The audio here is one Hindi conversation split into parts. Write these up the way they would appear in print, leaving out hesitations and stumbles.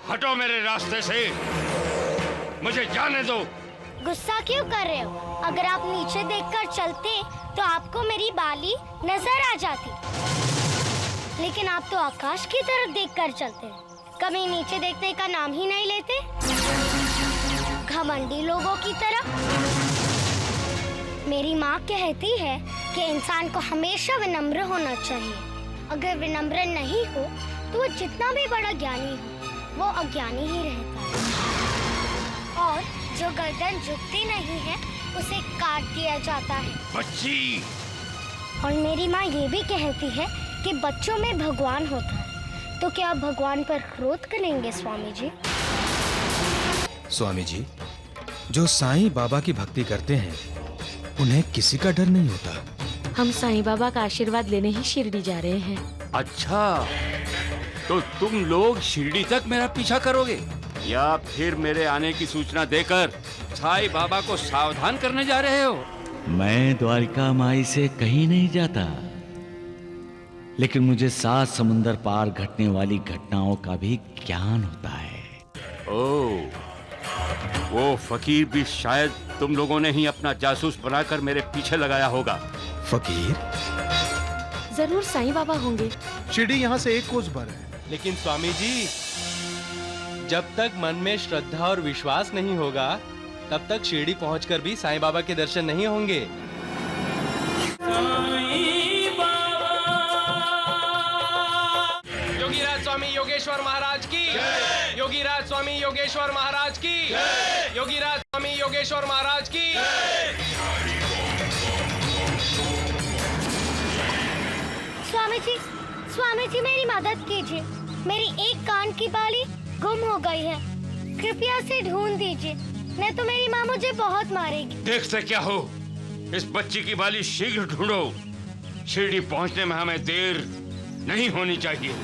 हटो मेरे रास्ते से, मुझे जाने दो। गुस्सा क्यों कर रहे हो? अगर आप नीचे देखकर चलते तो आपको मेरी बाली नजर आ जाती, लेकिन आप तो आकाश की तरफ देखकर चलते हैं, कभी नीचे देखने का नाम ही नहीं लेते। घमंडी लोगों की तरह। मेरी माँ कहती है कि इंसान को हमेशा विनम्र होना चाहिए। अगर विनम्र नहीं हो तो वो जितना भी बड़ा ज्ञानी हो वो अज्ञानी ही रहता है, और जो गर्दन झुकती नहीं है उसे काट दिया जाता है। बच्ची! और मेरी माँ ये भी कहती है कि बच्चों में भगवान होता है। तो क्या आप भगवान पर क्रोध करेंगे स्वामी जी? स्वामी जी, जो साईं बाबा की भक्ति करते हैं उन्हें किसी का डर नहीं होता। हम साईं बाबा का आशीर्वाद लेने ही शिरडी जा रहे हैं। अच्छा, तो तुम लोग शिरडी तक मेरा पीछा करोगे या फिर मेरे आने की सूचना देकर साईं बाबा को सावधान करने जा रहे हो? मैं द्वारिका माई से कहीं नहीं जाता, लेकिन मुझे 7 समुंदर पार घटने वाली घटनाओं का भी ज्ञान होता है। ओह, वो फकीर भी शायद तुम लोगों ने ही अपना जासूस बनाकर मेरे पीछे लगाया होगा। फकीर? जरूर साईं बाबा होंगे। शिरडी यहाँ से 1 कोस भर है। लेकिन स्वामी जी, जब तक मन में श्रद्धा और विश्वास नहीं होगा तब तक शिरडी पहुंचकर भी साईं बाबा के दर्शन नहीं होंगे। योगीराज स्वामी योगेश्वर महाराज की, योगीराज स्वामी योगेश्वर महाराज की, योगीराज स्वामी योगेश्वर महाराज की। स्वामी जी मेरी मदद कीजिए। मेरी एक कान की बाली गुम हो गई है, कृपया से ढूंढ दीजिए, नहीं तो मेरी माँ मुझे बहुत मारेगी। देखते क्या हो, इस बच्ची की बाली शीघ्र ढूंढो। शिरडी पहुंचने में हमें देर नहीं होनी चाहिए।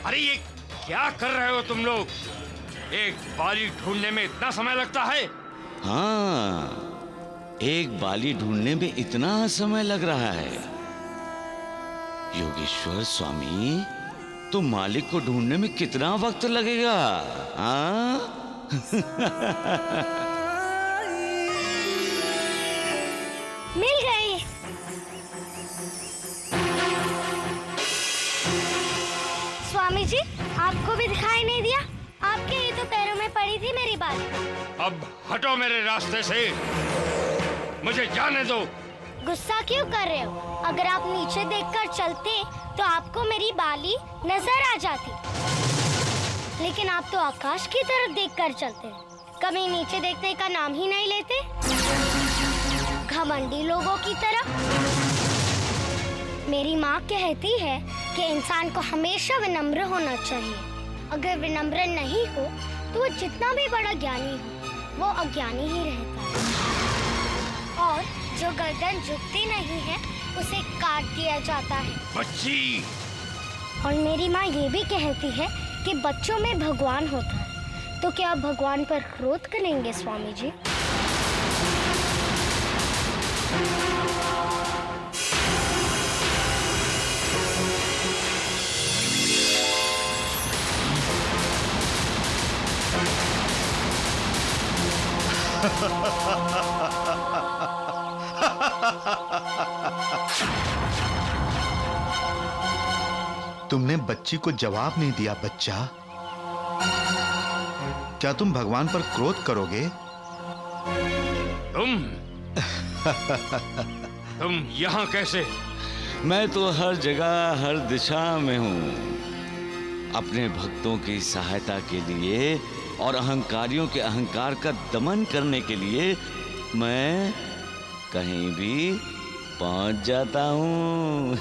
अरे ये क्या कर रहे हो तुम लोग? एक बाली ढूंढने में इतना समय लगता है? हाँ, एक बाली ढूंढने में इतना समय लग रहा है। योगेश्वर स्वामी, तो मालिक को ढूंढने में कितना वक्त लगेगा? हाँ? मिल गई। स्वामी जी, आपको भी दिखाई नहीं दिया? आपके ही तो पैरों में पड़ी थी मेरी बाली। अब हटो मेरे रास्ते से, मुझे जाने दो। गुस्सा क्यों कर रहे हो? अगर आप नीचे देखकर चलते तो आपको मेरी बाली नजर आ जाती, लेकिन आप तो आकाश की तरफ देखकर चलते हैं, कभी नीचे देखने का नाम ही नहीं लेते। घमंडी लोगों की तरह। मेरी माँ कहती है कि इंसान को हमेशा विनम्र होना चाहिए। अगर विनम्र नहीं हो तो वो जितना भी बड़ा ज्ञानी हो वो अज्ञानी ही रहता है, और जो गर्दन झुकती नहीं है उसे काट दिया जाता है। बच्ची! और मेरी माँ ये भी कहती है कि बच्चों में भगवान होता है। तो क्या आप भगवान पर क्रोध करेंगे स्वामी जी? तुमने बच्ची को जवाब नहीं दिया बच्चा। क्या तुम भगवान पर क्रोध करोगे? तुम यहाँ कैसे? मैं तो हर जगह हर दिशा में हूँ। अपने भक्तों की सहायता के लिए और अहंकारियों के अहंकार का दमन करने के लिए मैं कहीं भी पहुंच जाता हूँ।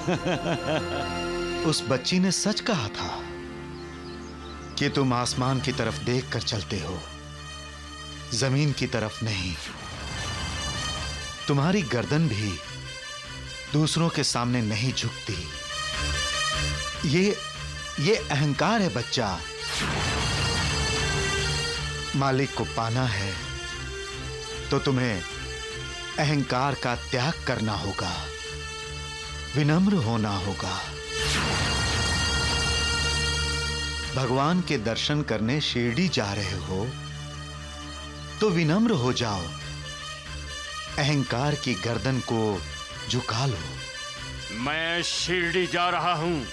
उस बच्ची ने सच कहा था कि तुम आसमान की तरफ देखकर चलते हो, जमीन की तरफ नहीं। तुम्हारी गर्दन भी दूसरों के सामने नहीं झुकती। ये अहंकार है बच्चा। मालिक को पाना है तो तुम्हें अहंकार का त्याग करना होगा, विनम्र होना होगा। भगवान के दर्शन करने शिरडी जा रहे हो तो विनम्र हो जाओ, अहंकार की गर्दन को झुका लो। मैं शिरडी जा रहा हूं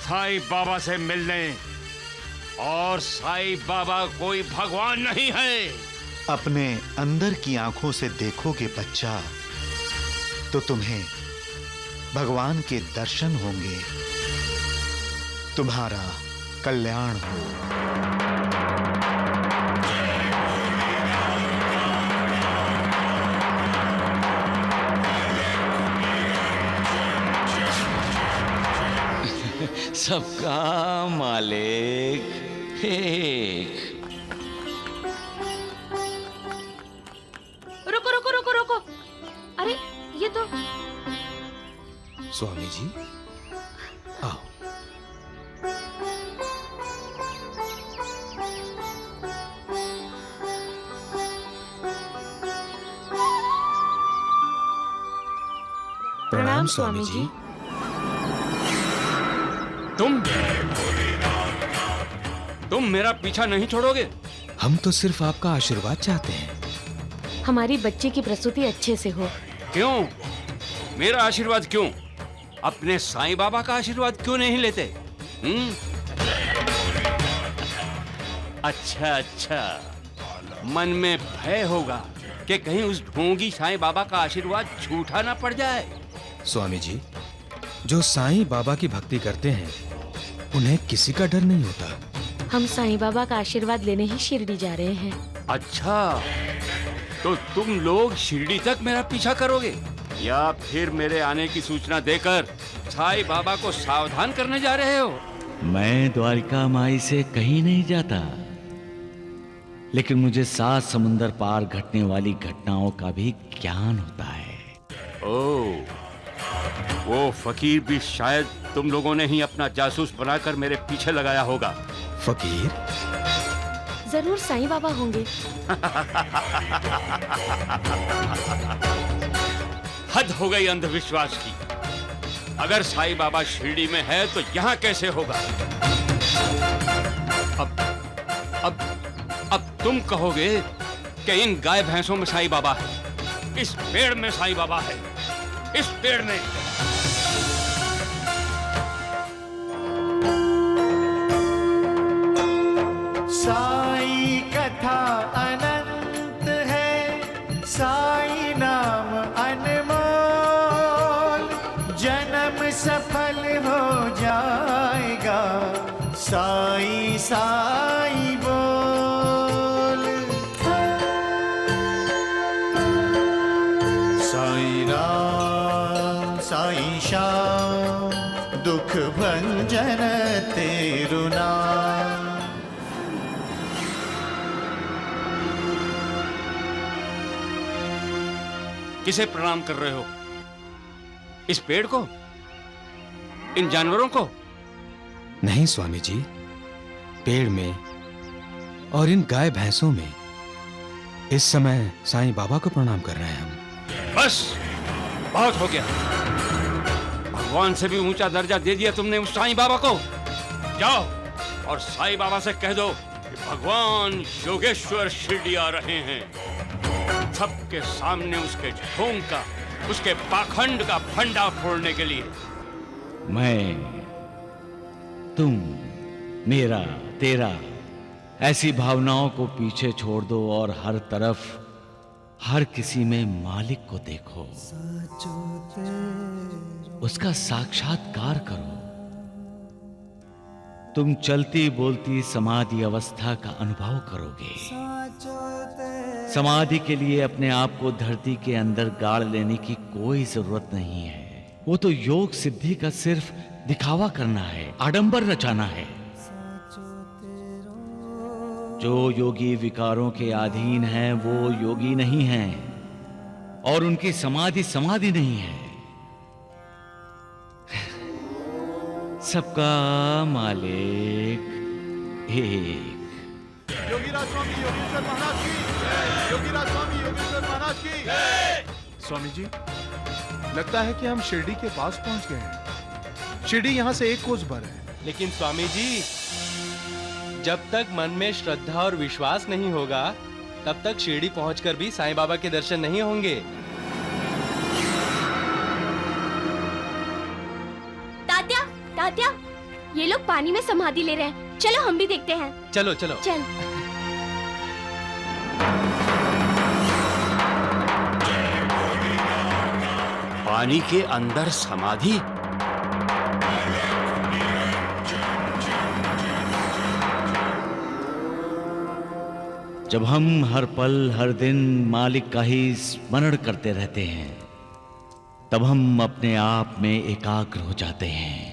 साईं बाबा से मिलने, और साईं बाबा कोई भगवान नहीं है। अपने अंदर की आंखों से देखोगे बच्चा तो तुम्हें भगवान के दर्शन होंगे, तुम्हारा कल्याण हो। सबका मालिक एक। रुको रुको रुको रुको, अरे ये तो स्वामी जी आओ। प्रणाम स्वामी जी। तुम मेरा पीछा नहीं छोड़ोगे? हम तो सिर्फ आपका आशीर्वाद चाहते हैं। हमारी बच्ची की प्रसूति अच्छे से हो। क्यों? मेरा आशीर्वाद क्यों? अपने साईं बाबा का आशीर्वाद क्यों नहीं लेते? अच्छा अच्छा, मन में भय होगा कि कहीं उस ढोंगी साईं बाबा का आशीर्वाद झूठा ना पड़ जाए। स्वामी जी, जो साईं बाबा की भक्ति करते हैं उन्हें किसी का डर नहीं होता। हम साईं बाबा का आशीर्वाद लेने ही शिरडी जा रहे हैं। अच्छा, तो तुम लोग शिरडी तक मेरा पीछा करोगे या फिर मेरे आने की सूचना देकर साईं बाबा को सावधान करने जा रहे हो? मैं द्वारिका माई से कहीं नहीं जाता, लेकिन मुझे 7 समुंदर पार घटने वाली घटनाओं का भी ज्ञान होता है। ओह, वो फकीर भी शायद तुम लोगों ने ही अपना जासूस बनाकर मेरे पीछे लगाया होगा। फकीर? जरूर साईं बाबा होंगे। हद हो गई अंधविश्वास की। अगर साईं बाबा शिरडी में है तो यहाँ कैसे होगा? अब तुम कहोगे कि इन गाय भैंसों में साईं बाबा है, इस पेड़ में साईं बाबा है, इस पेड़ में। साई कथा अनंत है, साई नाम अनमोल, जन्म सफल हो जाएगा, साई साई बोल। साई राम साई श्याम, दुख भंजन तेरु नाम। किसे प्रणाम कर रहे हो? इस पेड़ को? इन जानवरों को? नहीं स्वामी जी, पेड़ में और इन गाय भैंसों में इस समय साईं बाबा को प्रणाम कर रहे हैं हम। बस, बहुत हो गया। भगवान से भी ऊंचा दर्जा दे दिया तुमने उस साईं बाबा को। जाओ और साईं बाबा से कह दो कि भगवान योगेश्वर शिरडी आ रहे हैं। सबके सामने उसके ढोंग का, उसके पाखंड का फंडा फोड़ने के लिए। मैं, तुम, मेरा, तेरा, ऐसी भावनाओं को पीछे छोड़ दो और हर तरफ, हर किसी में मालिक को देखो, उसका साक्षात्कार करो। तुम चलती बोलती समाधि अवस्था का अनुभव करोगे। समाधि के लिए अपने आप को धरती के अंदर गाड़ लेने की कोई जरूरत नहीं है। वो तो योग सिद्धि का सिर्फ दिखावा करना है, आडंबर रचाना है। जो योगी विकारों के अधीन हैं वो योगी नहीं हैं, और उनकी समाधि समाधि नहीं है। सबका मालिक एक। योगीराज स्वामी योगेश्वर महाराज की जय। योगीराज स्वामी योगेश्वर महाराज की जय। स्वामी जी, लगता है कि हम शिरडी के पास पहुंच गए हैं। शिरडी यहाँ से 1 कोस भर है। लेकिन स्वामी जी, जब तक मन में श्रद्धा और विश्वास नहीं होगा तब तक शिरडी पहुंचकर भी साईं बाबा के दर्शन नहीं होंगे। तात्या, तात्या, ये लोग पानी में समाधि ले रहे हैं। चलो हम भी देखते हैं। चलो चलो चल। पानी के अंदर समाधि? जब हम हर पल हर दिन मालिक का ही स्मरण करते रहते हैं तब हम अपने आप में एकाग्र हो जाते हैं।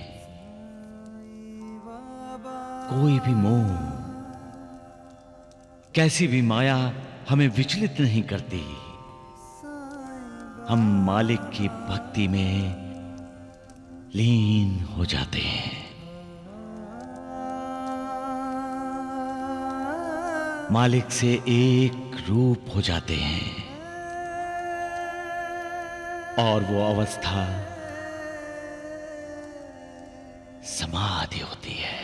कोई भी मोह, कैसी भी माया हमें विचलित नहीं करती। हम मालिक की भक्ति में लीन हो जाते हैं। मालिक से एक रूप हो जाते हैं और वो अवस्था समाधि होती है।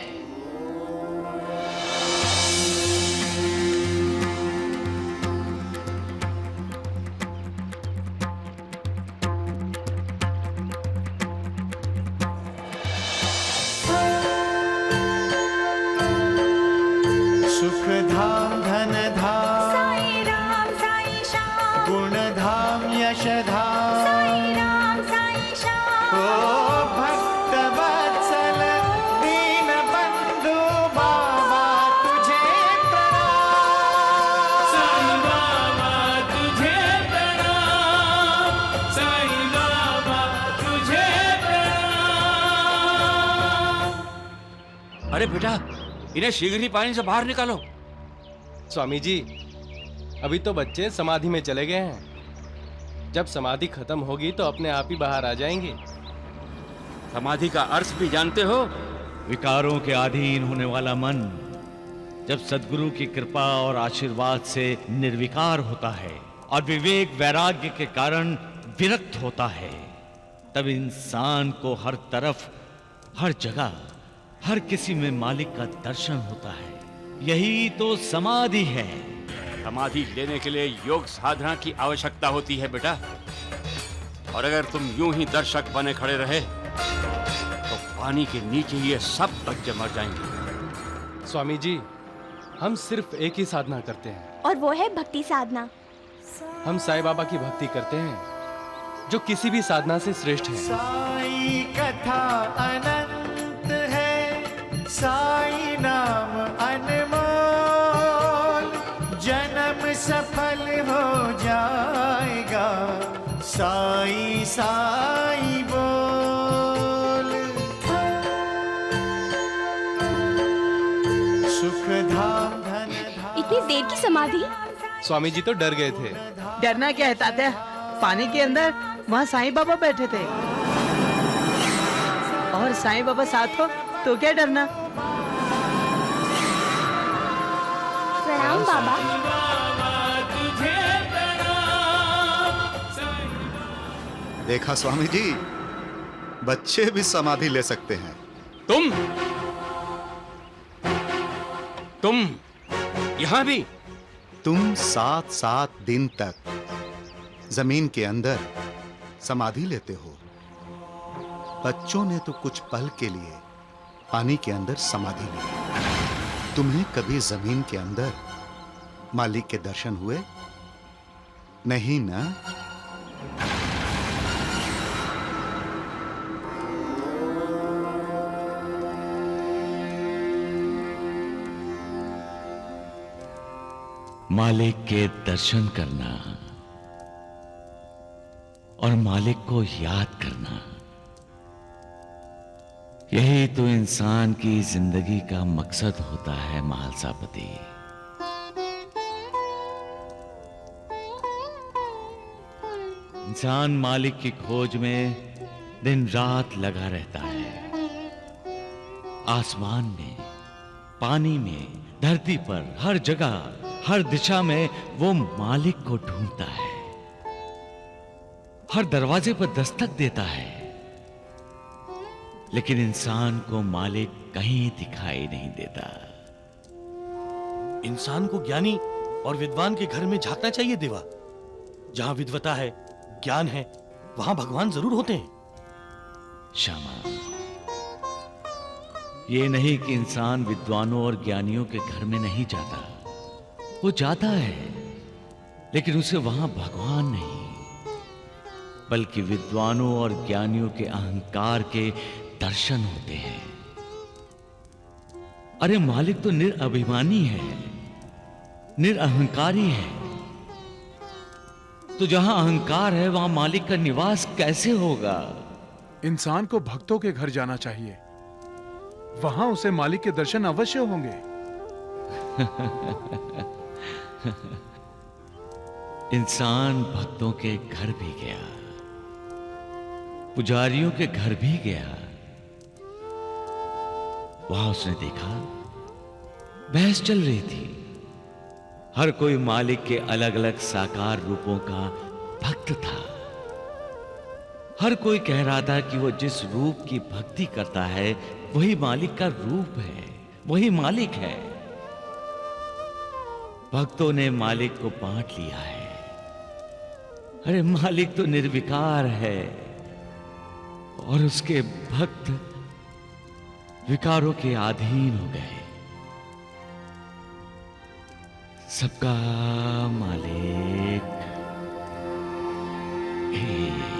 सुख धाम धन धाम साई राम साई श्याम, गुण धाम यश धाम साई राम साई श्याम। ओ भक्त वत्सल दीन बंधु बाबा तुझे प्रणाम। साई बाबा तुझे प्रणाम। साई बाबा तुझे प्रणाम। अरे बेटा, इन्हें शीघ्र ही पानी से बाहर निकालो। स्वामी जी, अभी तो बच्चे समाधि में चले गए हैं। जब समाधि खत्म होगी तो अपने आप ही बाहर आ जाएंगे। समाधि का अर्थ भी जानते हो? विकारों के अधीन होने वाला मन जब सद्गुरु की कृपा और आशीर्वाद से निर्विकार होता है और विवेक वैराग्य के कारण विरक्त होता है, तब इंसान को हर तरफ, हर जगह, हर किसी में मालिक का दर्शन होता है। यही तो समाधि है। समाधि लेने के लिए योग साधना की आवश्यकता होती है बेटा। और अगर तुम यूं ही दर्शक बने खड़े रहे तो पानी के नीचे ये सब बच्चे मर जाएंगे। स्वामी जी, हम सिर्फ एक ही साधना करते हैं और वो है भक्ति साधना। हम साईं बाबा की भक्ति करते हैं जो किसी भी साधना से श्रेष्ठ है। साई कथा अनंत है, साई नाम अनमोल, जन्म सफल हो जाएगा साई साई बोल। सुख धाम धन धाम। इतनी देर की समाधि? स्वामी जी तो डर गए थे। डरना क्या है तात्या, पानी के अंदर वहाँ साईं बाबा बैठे थे और साईं बाबा साथ हो तो क्या डरना। प्रणाम बाबा। देखा स्वामी जी, बच्चे भी समाधि ले सकते हैं। तुम यहां भी? तुम 7-7 दिन तक जमीन के अंदर समाधि लेते हो। बच्चों ने तो कुछ पल के लिए पानी के अंदर समाधि ली। तुम्हें कभी जमीन के अंदर मालिक के दर्शन हुए? नहीं ना? मालिक के दर्शन करना और मालिक को याद करना, यही तो इंसान की जिंदगी का मकसद होता है महालसापति। इंसान मालिक की खोज में दिन रात लगा रहता है, आसमान में, पानी में, धरती पर, हर जगह, हर दिशा में वो मालिक को ढूंढता है। हर दरवाजे पर दस्तक देता है, लेकिन इंसान को मालिक कहीं दिखाई नहीं देता। इंसान को ज्ञानी और विद्वान के घर में झांकना चाहिए देवा। जहां विद्वता है, ज्ञान है, वहां भगवान जरूर होते हैं। श्यामा, ये नहीं कि इंसान विद्वानों और ज्ञानियों के घर में नहीं जाता, वो जाता है, लेकिन उसे वहां भगवान नहीं, बल्कि विद्वानों और ज्ञानियों के अहंकार के दर्शन होते हैं। अरे मालिक तो निरअभिमानी है, निरअहंकारी है, तो जहां अहंकार है वहां मालिक का निवास कैसे होगा? इंसान को भक्तों के घर जाना चाहिए, वहां उसे मालिक के दर्शन अवश्य होंगे। इंसान भक्तों के घर भी गया, पुजारियों के घर भी गया। वहां उसने देखा बहस चल रही थी। हर कोई मालिक के अलग अलग साकार रूपों का भक्त था। हर कोई कह रहा था कि वो जिस रूप की भक्ति करता है वही मालिक का रूप है, वही मालिक है। भक्तों ने मालिक को बांट लिया है। अरे मालिक तो निर्विकार है और उसके भक्त विकारों के अधीन हो गए। सबका मालिक एक।